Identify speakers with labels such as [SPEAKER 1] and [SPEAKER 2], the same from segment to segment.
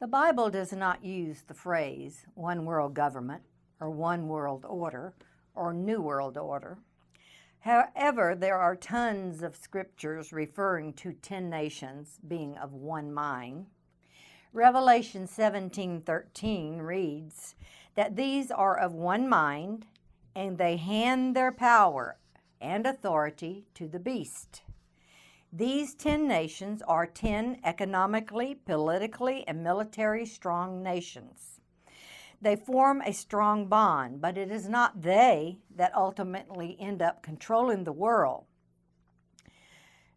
[SPEAKER 1] The Bible does not use the phrase one world government or one world order or new world order. However, there are tons of scriptures referring to 10 nations being of one mind. Revelation 17:13 reads that these are of one mind, and they hand their power and authority to the beast. These 10 nations are 10 economically, politically, and military strong nations. They form a strong bond, but it is not they that ultimately end up controlling the world,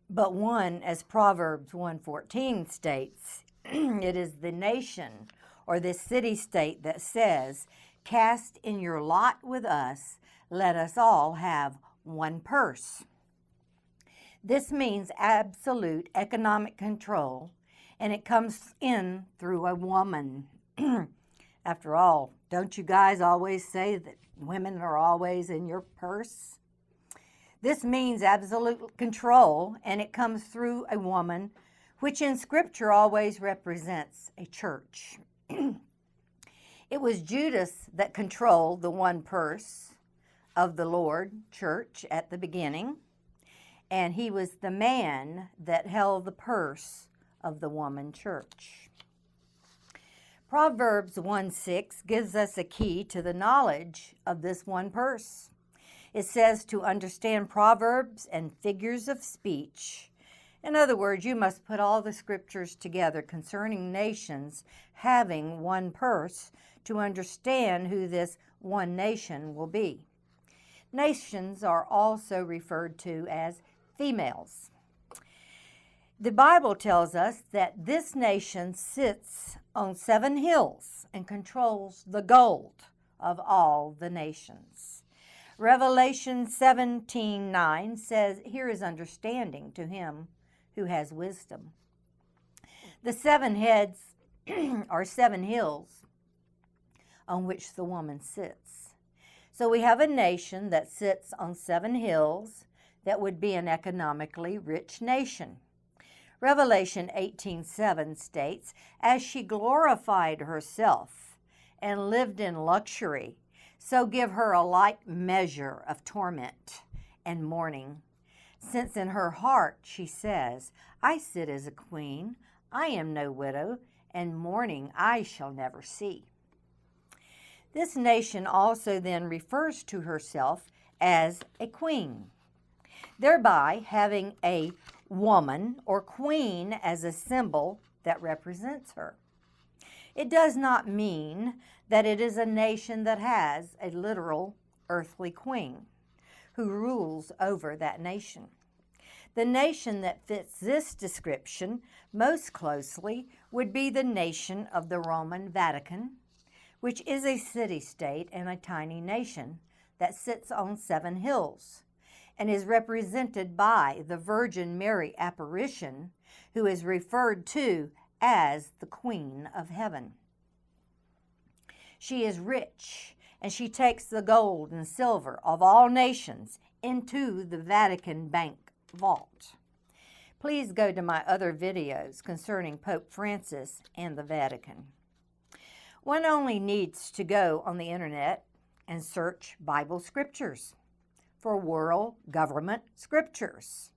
[SPEAKER 1] but one, as Proverbs 1:14 states, it is the nation or the city-state that says, "Cast in your lot with us, let us all have one purse." This means absolute economic control, and it comes in through a woman. After all, don't you guys always say that women are always in your purse? This means absolute control, and it comes through a woman, which in Scripture always represents a church. It was Judas that controlled the one purse of the Lord church at the beginning, and he was the man that held the purse of the woman church. Proverbs 1:6 gives us a key to the knowledge of this one purse. It says to understand proverbs and figures of speech. In other words, you must put all the scriptures together concerning nations having one purse to understand who this one nation will be. Nations are also referred to as females. The Bible tells us that this nation sits on 7 hills and controls the gold of all the nations. Revelation 17:9 says, "Here is understanding to him who has wisdom." The 7 heads are 7 hills on which the woman sits. So we have a nation that sits on 7 hills that would be an economically rich nation. Revelation 18:7 states, "As she glorified herself and lived in luxury, so give her a like measure of torment and mourning. Since in her heart she says, I sit as a queen, I am no widow, and mourning I shall never see." This nation also then refers to herself as a queen, thereby having a woman or queen as a symbol that represents her. It does not mean that it is a nation that has a literal earthly queen who rules over that nation. The nation that fits this description most closely would be the nation of the Roman Vatican, which is a city-state and a tiny nation that sits on 7 hills and is represented by the Virgin Mary apparition, who is referred to as the Queen of Heaven. She is rich, and she takes the gold and silver of all nations into the Vatican Bank vault. Please go to my other videos concerning Pope Francis and the Vatican. One only needs to go on the internet and search Bible scriptures for world government scriptures.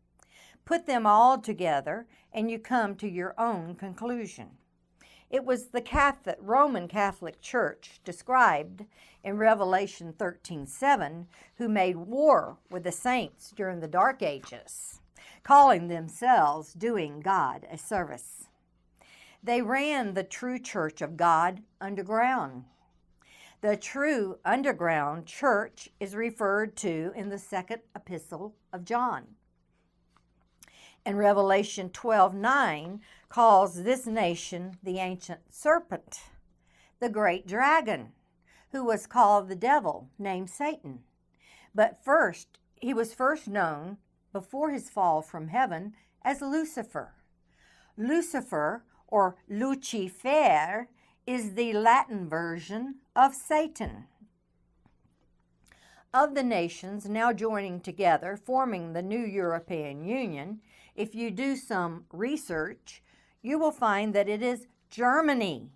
[SPEAKER 1] Put them all together and you come to your own conclusion. It was the Roman Catholic Church described in Revelation 13:7 who made war with the saints during the Dark Ages, calling themselves doing God a service. They ran the true church of God underground. The true underground church is referred to in the 2nd epistle of John. And Revelation 12:9 calls this nation the ancient serpent, the great dragon, who was called the devil, named Satan. But he was first known before his fall from heaven as Lucifer. Lucifer, or Lucifer, is the Latin version of Satan. Of the nations now joining together, forming the new European Union, if you do some research, you will find that it is Germany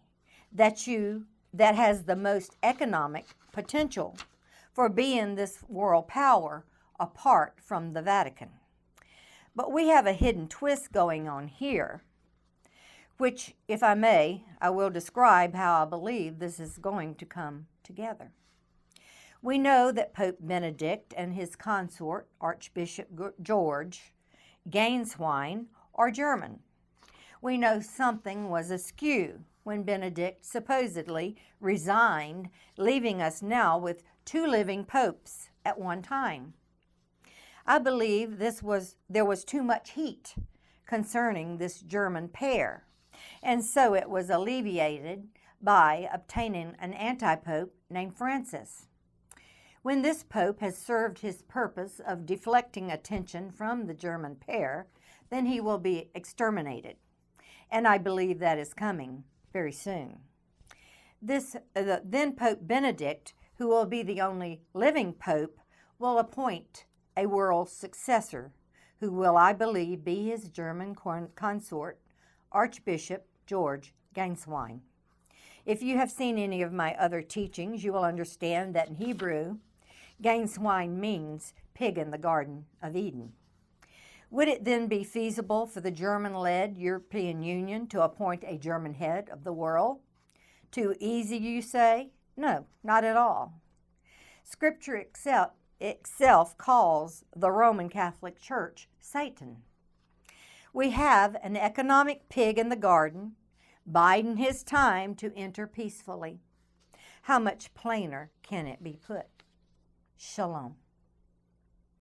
[SPEAKER 1] that has the most economic potential for being this world power apart from the Vatican. But we have a hidden twist going on here, which, if I may, I will describe how I believe this is going to come together. We know that Pope Benedict and his consort, Archbishop George Gainswine, are German. We know something was askew when Benedict supposedly resigned, leaving us now with 2 living popes at one time. I believe there was too much heat concerning this German pair, and so it was alleviated by obtaining an anti-pope named Francis. When this pope has served his purpose of deflecting attention from the German pair, then he will be exterminated. And I believe that is coming very soon. Then Pope Benedict, who will be the only living pope, will appoint a world successor, who will, I believe, be his German consort, Archbishop George Gainswine. If you have seen any of my other teachings, you will understand that in Hebrew, Gainswine means pig in the Garden of Eden. Would it then be feasible for the German-led European Union to appoint a German head of the world? Too easy, you say? No, not at all. Scripture itself calls the Roman Catholic Church Satan. We have an economic pig in the garden, biding his time to enter peacefully. How much plainer can it be put? Shalom.